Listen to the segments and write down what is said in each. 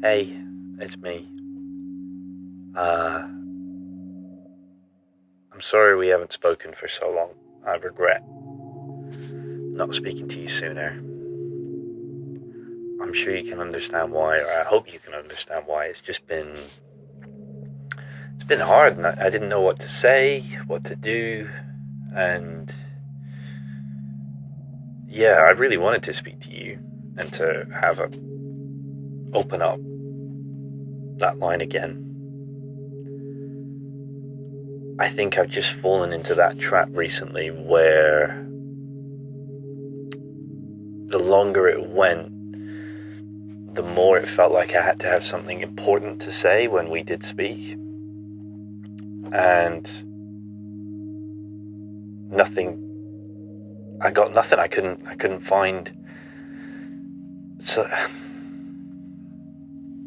Hey, it's me. Uh, I'm sorry we haven't spoken for so long. I regret not speaking to you sooner. I'm sure you can understand why, or I hope you can understand why. It's been hard, and I didn't know what to say, what to do, and yeah, I really wanted to speak to you and to open up that line again. I think I've just fallen into that trap recently where the longer it went, the more it felt like I had to have something important to say when we did speak. And I got nothing. I couldn't find. So,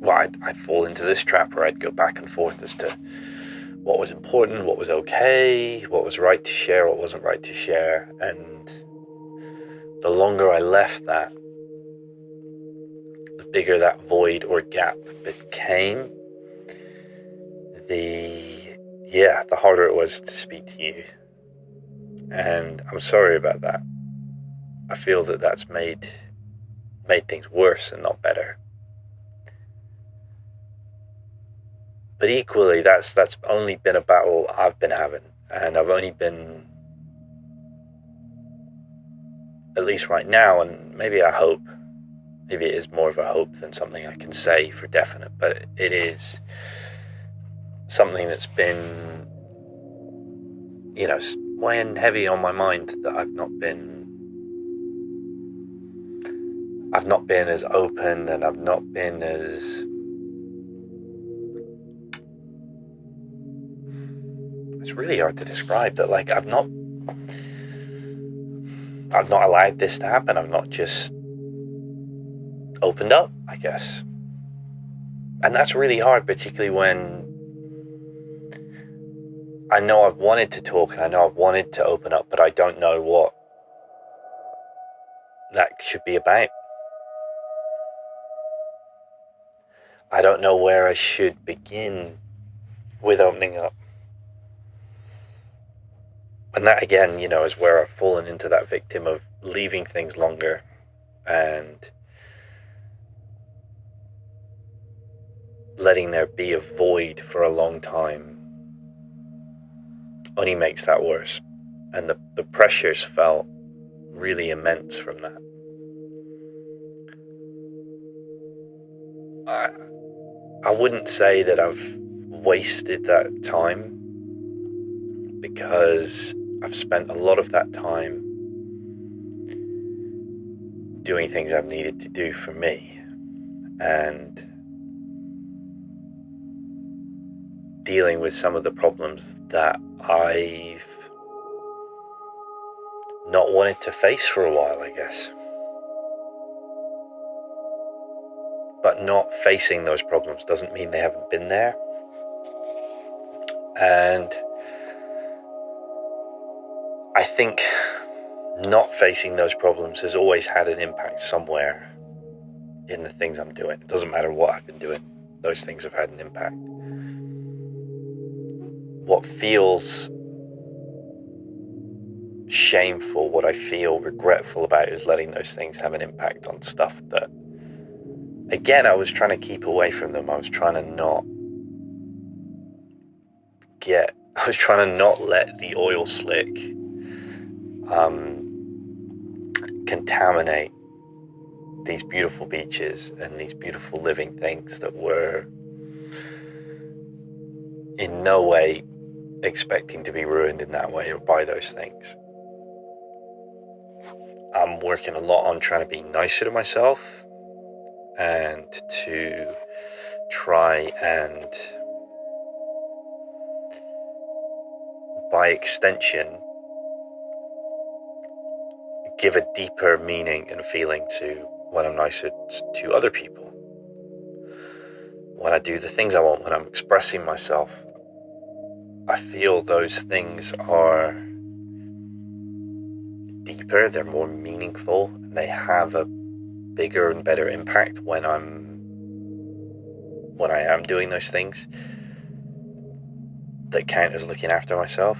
well, I'd fall into this trap where I'd go back and forth as to what was important, what was okay, what was right to share, what wasn't right to share. And the longer I left that, the bigger that void or gap became. The harder it was to speak to you. And I'm sorry about that. I feel that that's made things worse and not better. But equally, that's only been a battle I've been having, and I've only been, at least right now, and maybe it is more of a hope than something I can say for definite, but it is something that's been, weighing heavy on my mind, that I've not been as open, and I've not been as, it's really hard to describe, that like I've not allowed this to happen. I've not just opened up, I guess. And that's really hard, particularly when I know I've wanted to talk and I know I've wanted to open up, but I don't know what that should be about. I don't know where I should begin with opening up. And that, again, is where I've fallen into that victim of leaving things longer, and letting there be a void for a long time only makes that worse. And the pressures felt really immense from that. I wouldn't say that I've wasted that time, because I've spent a lot of that time doing things I've needed to do for me, and dealing with some of the problems that I've not wanted to face for a while, I guess. But not facing those problems doesn't mean they haven't been there. And I think not facing those problems has always had an impact somewhere in the things I'm doing. It doesn't matter what I've been doing, those things have had an impact. What feels shameful, what I feel regretful about, is letting those things have an impact on stuff that, again, I was trying to keep away from them. I was trying to not let the oil slick contaminate these beautiful beaches and these beautiful living things that were in no way expecting to be ruined in that way or by those things. I'm working a lot on trying to be nicer to myself, and to try and, by extension, give a deeper meaning and feeling to when I'm nicer to other people. When I do the things I want, when I'm expressing myself, I feel those things are deeper, they're more meaningful, and they have a bigger and better impact when I'm when I am doing those things that count as looking after myself.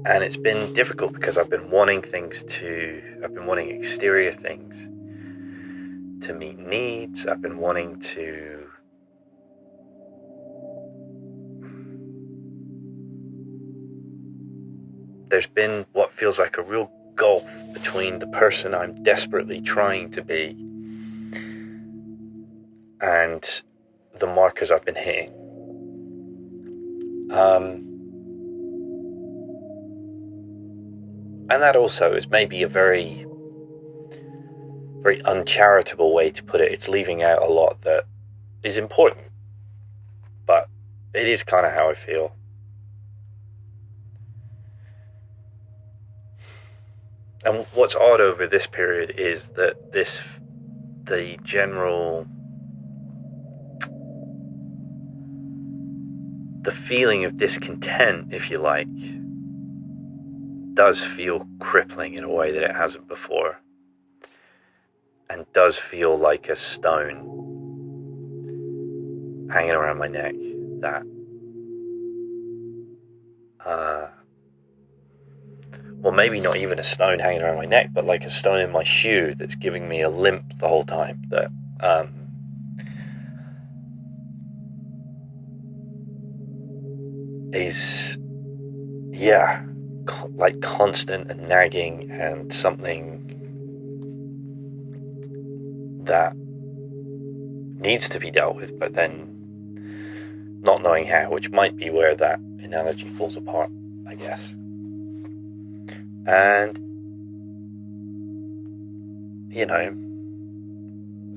And it's been difficult because I've been wanting exterior things to meet needs. I've been wanting to there's been what feels like a real gulf between the person I'm desperately trying to be and the markers I've been hitting. And that also is maybe a very, very uncharitable way to put it. It's leaving out a lot that is important, but it is kind of how I feel. And what's odd over this period is that the feeling of discontent, if you like, does feel crippling in a way that it hasn't before, and does feel like a stone hanging around my neck that well, maybe not even a stone hanging around my neck, but like a stone in my shoe that's giving me a limp the whole time, that is like constant and nagging, and something that needs to be dealt with, but then not knowing how, which might be where that analogy falls apart, I guess. And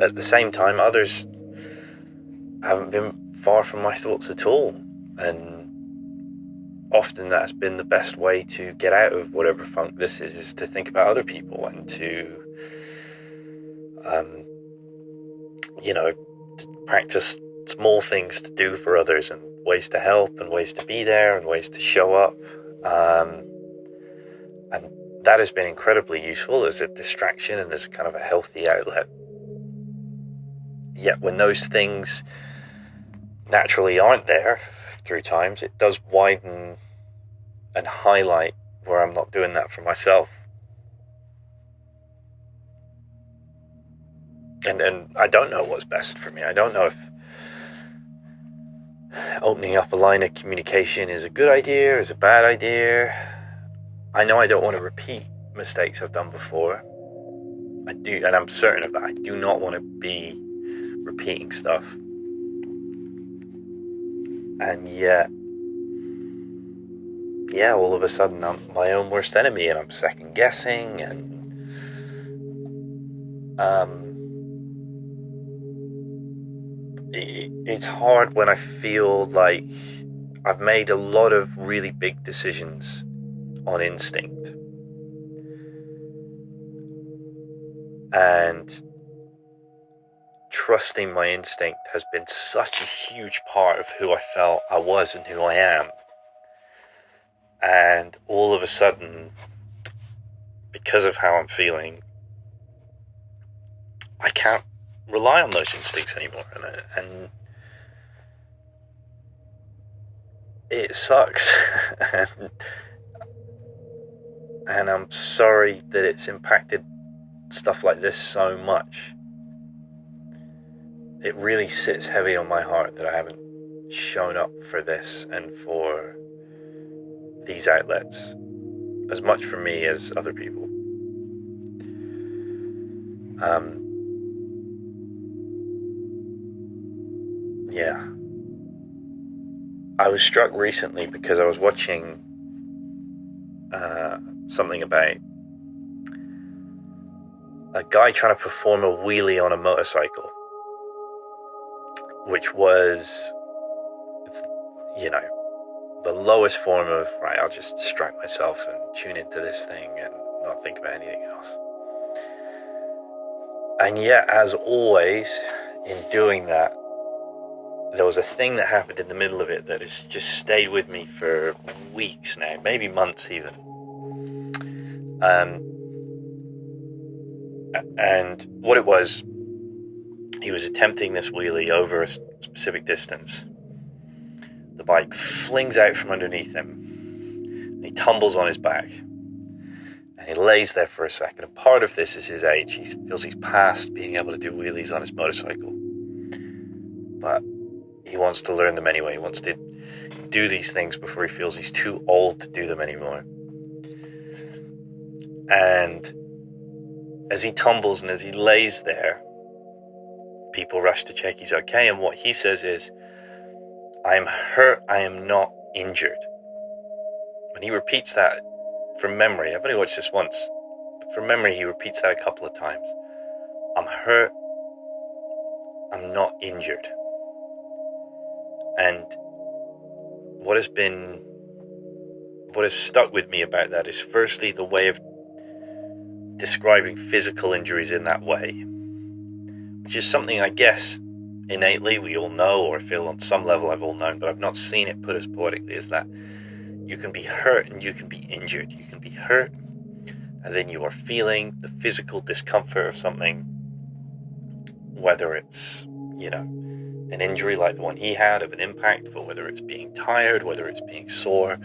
at the same time, others haven't been far from my thoughts at all, and often that's been the best way to get out of whatever funk this is to think about other people, and to practice small things to do for others, and ways to help, and ways to be there, and ways to show up, and that has been incredibly useful as a distraction and as a kind of a healthy outlet. Yet when those things naturally aren't there through times, it does widen and highlight where I'm not doing that for myself. And I don't know what's best for me. I don't know if opening up a line of communication is a good idea or is a bad idea. I know I don't want to repeat mistakes I've done before. I do, and I'm certain of that. I do not want to be repeating stuff. And yet, all of a sudden I'm my own worst enemy, and I'm second guessing, and it's hard when I feel like I've made a lot of really big decisions on instinct, and trusting my instinct has been such a huge part of who I felt I was and who I am. And all of a sudden, because of how I'm feeling, I can't rely on those instincts anymore, and it sucks. And I'm sorry that it's impacted stuff like this so much. It really sits heavy on my heart that I haven't shown up for this and for these outlets as much for me as other people. I was struck recently because I was watching something about a guy trying to perform a wheelie on a motorcycle, which was, the lowest form of, right, I'll just distract myself and tune into this thing and not think about anything else. And yet, as always, in doing that, there was a thing that happened in the middle of it that has just stayed with me for weeks now, maybe months even. And what it was he was attempting this wheelie over a specific distance. The bike flings out from underneath him, and he tumbles on his back. And he lays there for a second. And part of this is his age. He feels he's past being able to do wheelies on his motorcycle. But he wants to learn them anyway. He wants to do these things before he feels he's too old to do them anymore. And as he tumbles and as he lays there, people rush to check he's okay. And what he says is, "I am hurt, I am not injured." When he repeats that from memory, I've only watched this once, but from memory he repeats that a couple of times. "I'm hurt, I'm not injured." And what has stuck with me about that is, firstly, the way of describing physical injuries in that way, which is something I guess innately we all know, or feel on some level I've all known, but I've not seen it put as poetically as that. You can be hurt and you can be injured. You can be hurt as in you are feeling the physical discomfort of something, whether it's, an injury like the one he had of an impact, but whether it's being tired, whether it's being sore,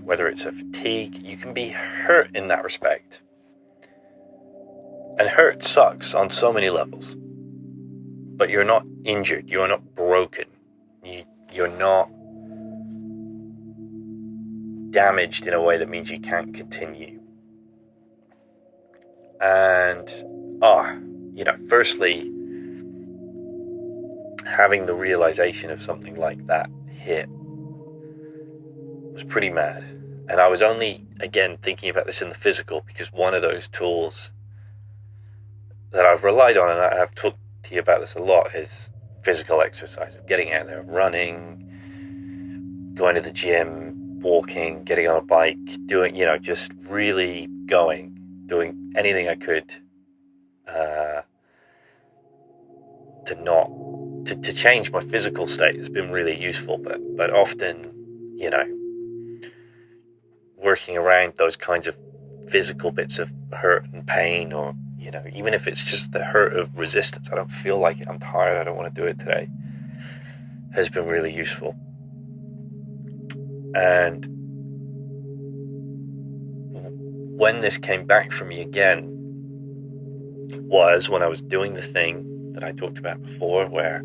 whether it's a fatigue, you can be hurt in that respect. And hurt sucks on so many levels. But you're not injured, you're not broken, you're not damaged in a way that means you can't continue. And, firstly, having the realization of something like that hit was pretty mad. And I was only, again, thinking about this in the physical because one of those tools that I've relied on, and I've talked to you about this a lot, is physical exercise, getting out there, running, going to the gym, walking, getting on a bike, doing, just really going, doing anything I could to change my physical state has been really useful. But often, working around those kinds of physical bits of hurt and pain, or, even if it's just the hurt of resistance, I don't feel like it, I'm tired, I don't want to do it today, has been really useful. And when this came back for me again was when I was doing the thing that I talked about before, where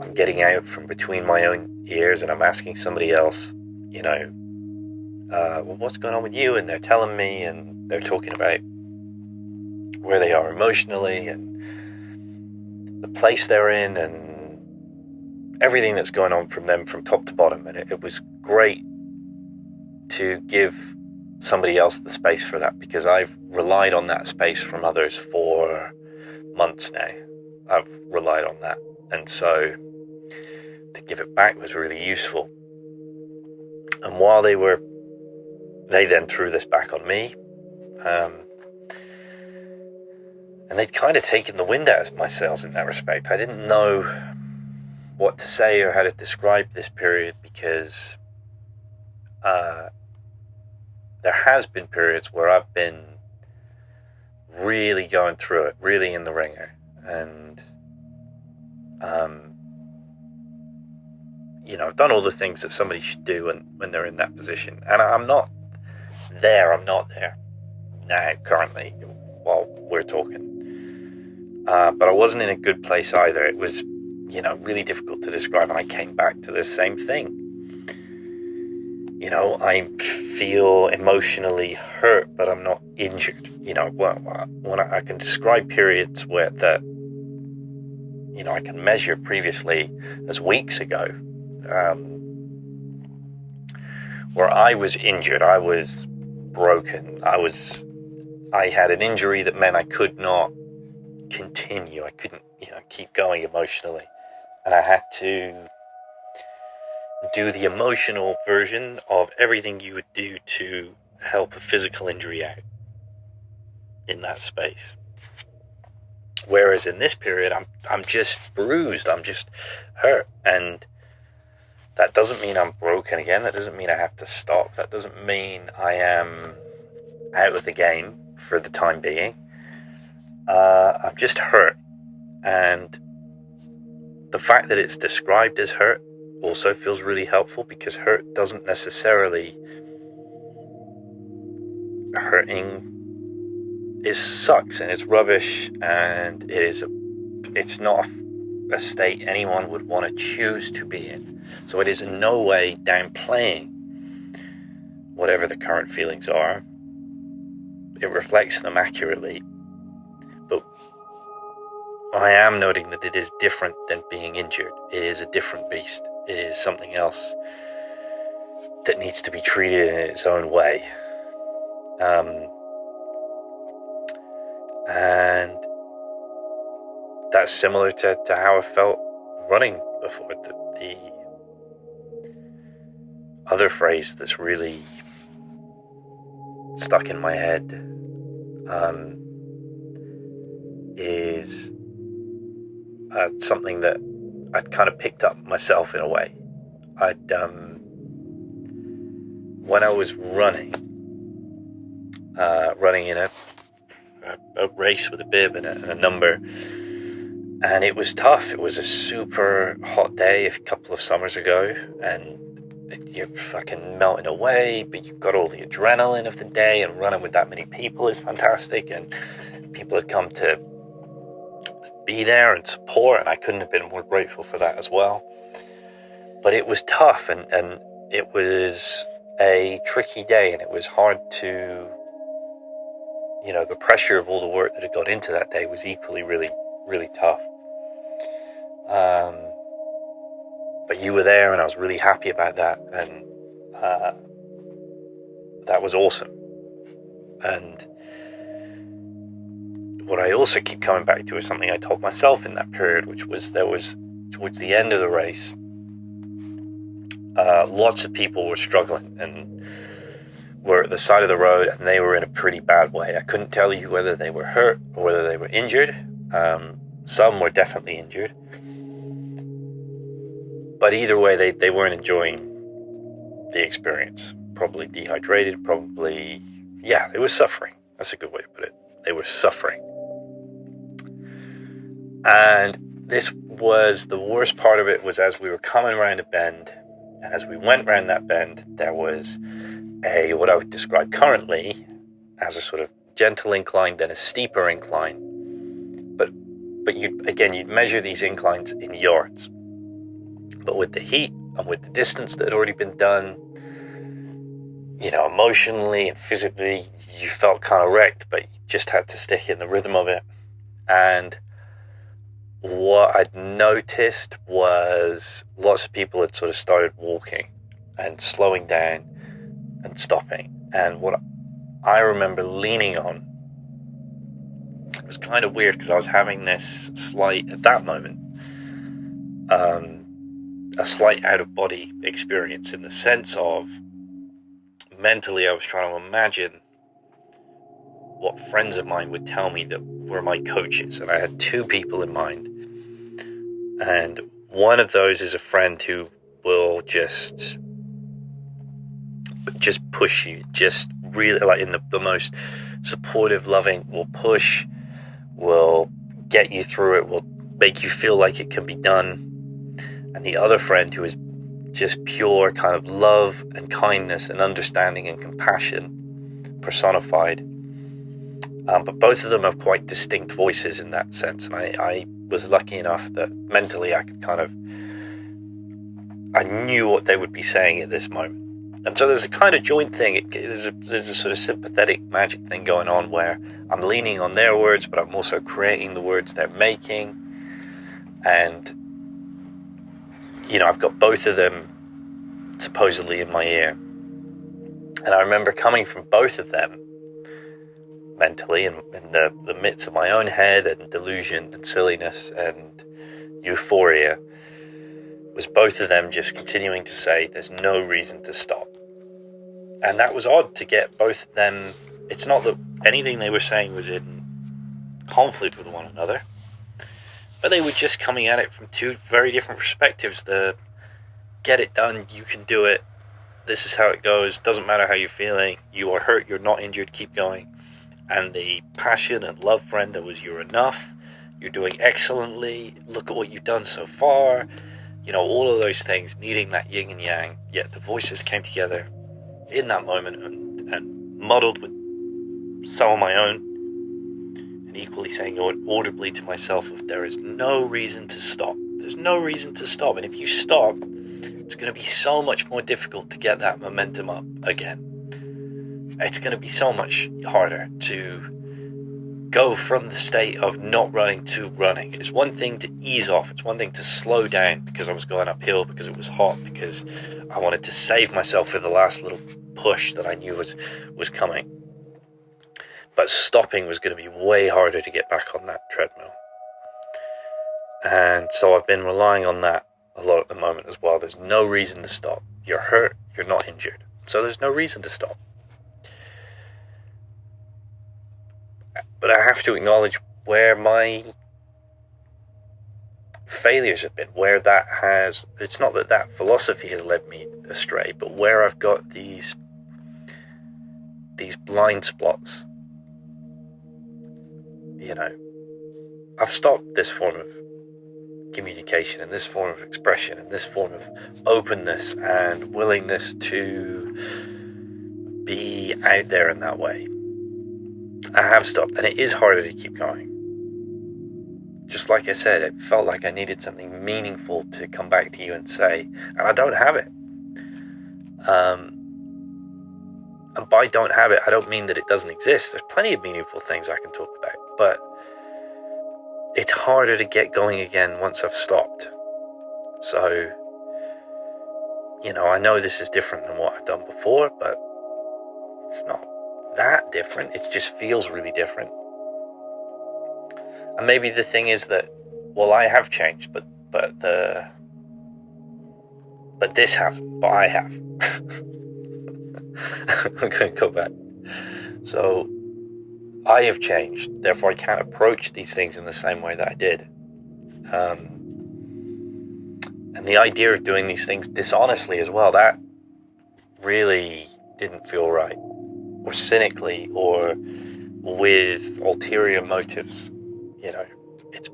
I'm getting out from between my own ears and I'm asking somebody else, well, what's going on with you? And they're telling me, and they're talking about where they are emotionally and the place they're in and everything that's going on from them from top to bottom. And it was great to give somebody else the space for that, because I've relied on that space from others for months now. I've relied on that. And so to give it back was really useful. And while they then threw this back on me, and they'd kind of taken the wind out of my sails in that respect. I didn't know what to say or how to describe this period, because there has been periods where I've been really going through it, really in the ringer, and I've done all the things that somebody should do when they're in that position, and I'm not there now currently while we're talking, but I wasn't in a good place either. It was really difficult to describe, and I came back to the same thing. I feel emotionally hurt, but I'm not injured. When I can describe periods where that, I can measure previously as weeks ago, where I was injured, I was broken, I had an injury that meant I could not continue. I couldn't, keep going emotionally, and I had to do the emotional version of everything you would do to help a physical injury out in that space. Whereas in this period, I'm just bruised, I'm just hurt, and that doesn't mean I'm broken again. That doesn't mean I have to stop. That doesn't mean I am out of the game for the time being. I'm just hurt, And the fact that it's described as hurt also feels really helpful, because hurt doesn't necessarily... Hurting sucks and it's rubbish, and it's not a state anyone would want to choose to be in. So it is in no way downplaying whatever the current feelings are. It reflects them accurately. But I am noting that it is different than being injured. It is a different beast. It is something else that needs to be treated in its own way. And that's similar to how I felt running before. The other phrase that's really stuck in my head is something that I'd kind of picked up myself in a way. When I was running in a race with a bib and a number, and it was tough. It was a super hot day a couple of summers ago, and you're fucking melting away, but you've got all the adrenaline of the day, and running with that many people is fantastic, and people had come to be there and support, and I couldn't have been more grateful for that as well. But it was tough, and it was a tricky day, and it was hard to... the pressure of all the work that had got into that day was equally really, really tough. But you were there, and I was really happy about that, and that was awesome. And what I also keep coming back to is something I told myself in that period, which was towards the end of the race, lots of people were struggling and were at the side of the road, and they were in a pretty bad way. I couldn't tell you whether they were hurt or whether they were injured. Some were definitely injured. But either way, they weren't enjoying the experience. Probably dehydrated, they were suffering. That's a good way to put it. They were suffering. And this was the worst part of it, was as we were coming around a bend, and as we went around that bend, there was what I would describe currently as a sort of gentle incline, then a steeper incline. But you'd measure these inclines in yards. But with the heat and with the distance that had already been done, emotionally and physically, you felt kind of wrecked, but you just had to stick in the rhythm of it. And what I'd noticed was lots of people had sort of started walking and slowing down and stopping. And what I remember leaning on, it was kind of weird, because I was having this slight, at that moment, a slight out-of-body experience, in the sense of, mentally I was trying to imagine what friends of mine would tell me that were my coaches, and I had two people in mind. And one of those is a friend who will just push you, just really, like, in the most supportive, loving, will push, will get you through it, will make you feel like it can be done. And the other friend who is just pure kind of love and kindness and understanding and compassion personified. But both of them have quite distinct voices in that sense. And I was lucky enough that mentally I could I knew what they would be saying at this moment. And so there's a kind of joint thing. There's a sort of sympathetic magic thing going on, where I'm leaning on their words, but I'm also creating the words they're making. And I've got both of them supposedly in my ear. And I remember coming from both of them mentally, in the midst of my own head and delusion and silliness and euphoria, was both of them just continuing to say, there's no reason to stop. And that was odd to get both of them. It's not that anything they were saying was in conflict with one another, but they were just coming at it from two very different perspectives. The get it done, you can do it, this is how it goes, doesn't matter how you're feeling, you are hurt, you're not injured, keep going. And the passion and love friend that was, you're enough, you're doing excellently, look at what you've done so far, you know, all of those things, needing that yin and yang. Yet the voices came together in that moment and muddled with some of my own, and equally saying audibly to myself, if there is no reason to stop, there's no reason to stop. And if you stop, it's going to be so much more difficult to get that momentum up again. It's going to be so much harder to go from the state of not running to running. It's one thing to ease off. It's one thing to slow down because I was going uphill, because it was hot, because I wanted to save myself for the last little push that I knew was coming. But stopping was going to be way harder to get back on that treadmill. And so I've been relying on that a lot at the moment as well. There's no reason to stop. You're hurt, you're not injured. So there's no reason to stop. But I have to acknowledge where my failures have been, where that has, it's not that philosophy has led me astray, but where I've got these blind spots. You know, I've stopped this form of communication and this form of expression and this form of openness and willingness to be out there in that way. I have stopped, and it is harder to keep going. Just like I said, it felt like I needed something meaningful to come back to you and say, and I don't have it. And by don't have it, I don't mean that it doesn't exist. There's plenty of meaningful things I can talk about, but it's harder to get going again once I've stopped. So, you know, I know this is different than what I've done before, but it's not that different. It just feels really different. And maybe the thing is that, well, I have changed, but this hasn't, but I have. I'm going to go back. So I have changed, therefore I can't approach these things in the same way that I did. And the idea of doing these things dishonestly as well, that really didn't feel right. Or cynically, or with ulterior motives. You know, it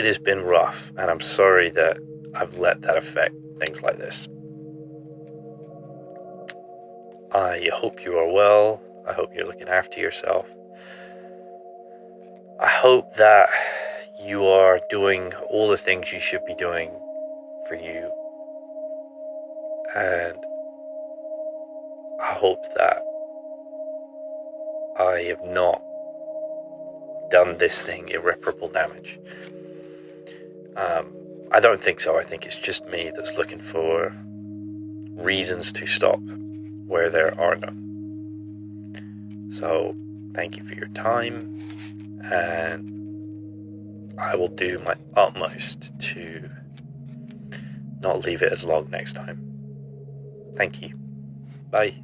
has been rough, and I'm sorry that I've let that affect things like this. I hope you are well. I hope you're looking after yourself. I hope that you are doing all the things you should be doing for you. And I hope that I have not done this thing irreparable damage. I don't think so. I think it's just me that's looking for reasons to stop where there are none. So thank you for your time, and I will do my utmost to not leave it as long next time. Thank you. Bye.